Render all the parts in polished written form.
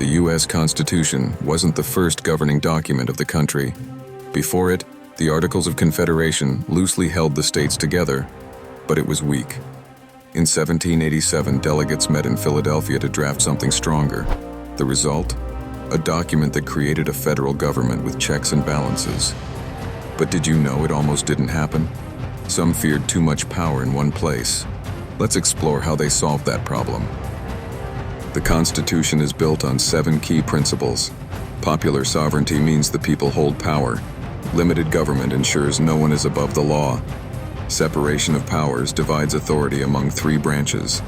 The U.S. Constitution wasn't the first governing document of the country. Before it, the Articles of Confederation loosely held the states together, but it was weak. In 1787, delegates met in Philadelphia to draft something stronger. The result? A document that created a federal government with checks and balances. But did you know it almost didn't happen? Some feared too much power in one place. Let's explore how they solved that problem. The Constitution is built on 7 key principles. Popular sovereignty means the people hold power. Limited government ensures no one is above the law. Separation of powers divides authority among 3 branches.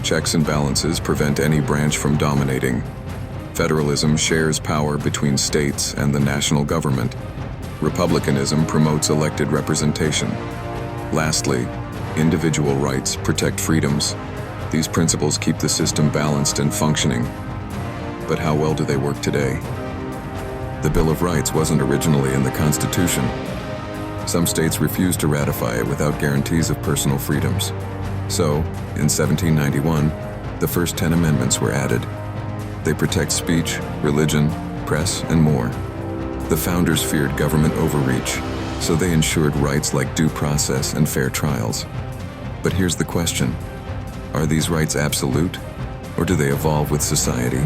Checks and balances prevent any branch from dominating. Federalism shares power between states and the national government. Republicanism promotes elected representation. Lastly, individual rights protect freedoms. These principles keep the system balanced and functioning. But how well do they work today? The Bill of Rights wasn't originally in the Constitution. Some states refused to ratify it without guarantees of personal freedoms. So, in 1791, the first 10 amendments were added. They protect speech, religion, press, and more. The founders feared government overreach, so they ensured rights like due process and fair trials. But here's the question. Are these rights absolute, or do they evolve with society?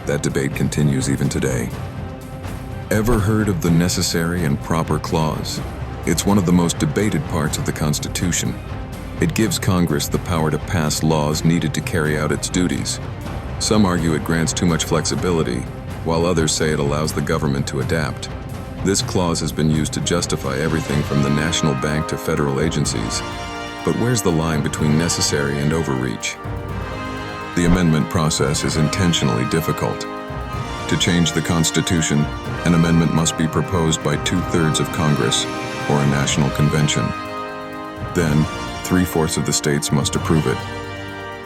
That debate continues even today. Ever heard of the necessary and proper clause? It's one of the most debated parts of the Constitution. It gives Congress the power to pass laws needed to carry out its duties. Some argue it grants too much flexibility, while others say it allows the government to adapt. This clause has been used to justify everything from the National Bank to federal agencies. But where's the line between necessary and overreach? The amendment process is intentionally difficult. To change the Constitution, an amendment must be proposed by 2/3 of Congress or a national convention. Then, 3/4 of the states must approve it.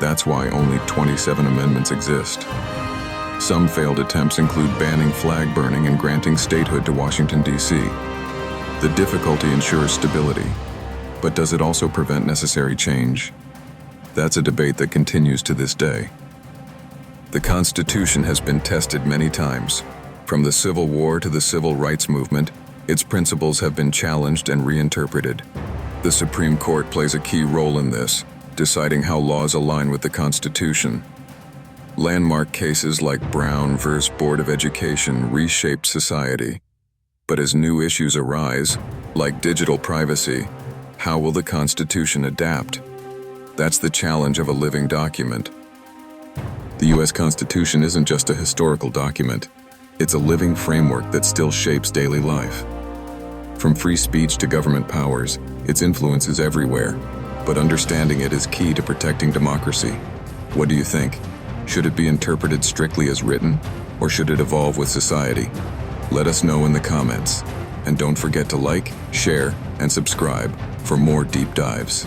That's why only 27 amendments exist. Some failed attempts include banning flag burning and granting statehood to Washington, D.C. The difficulty ensures stability. But does it also prevent necessary change? That's a debate that continues to this day. The Constitution has been tested many times. From the Civil War to the Civil Rights Movement, its principles have been challenged and reinterpreted. The Supreme Court plays a key role in this, deciding how laws align with the Constitution. Landmark cases like Brown v. Board of Education reshaped society. But as new issues arise, like digital privacy, how will the Constitution adapt? That's the challenge of a living document. The U.S. Constitution isn't just a historical document. It's a living framework that still shapes daily life. From free speech to government powers, its influence is everywhere, but understanding it is key to protecting democracy. What do you think? Should it be interpreted strictly as written, or should it evolve with society? Let us know in the comments. And don't forget to like, share, and subscribe for more deep dives.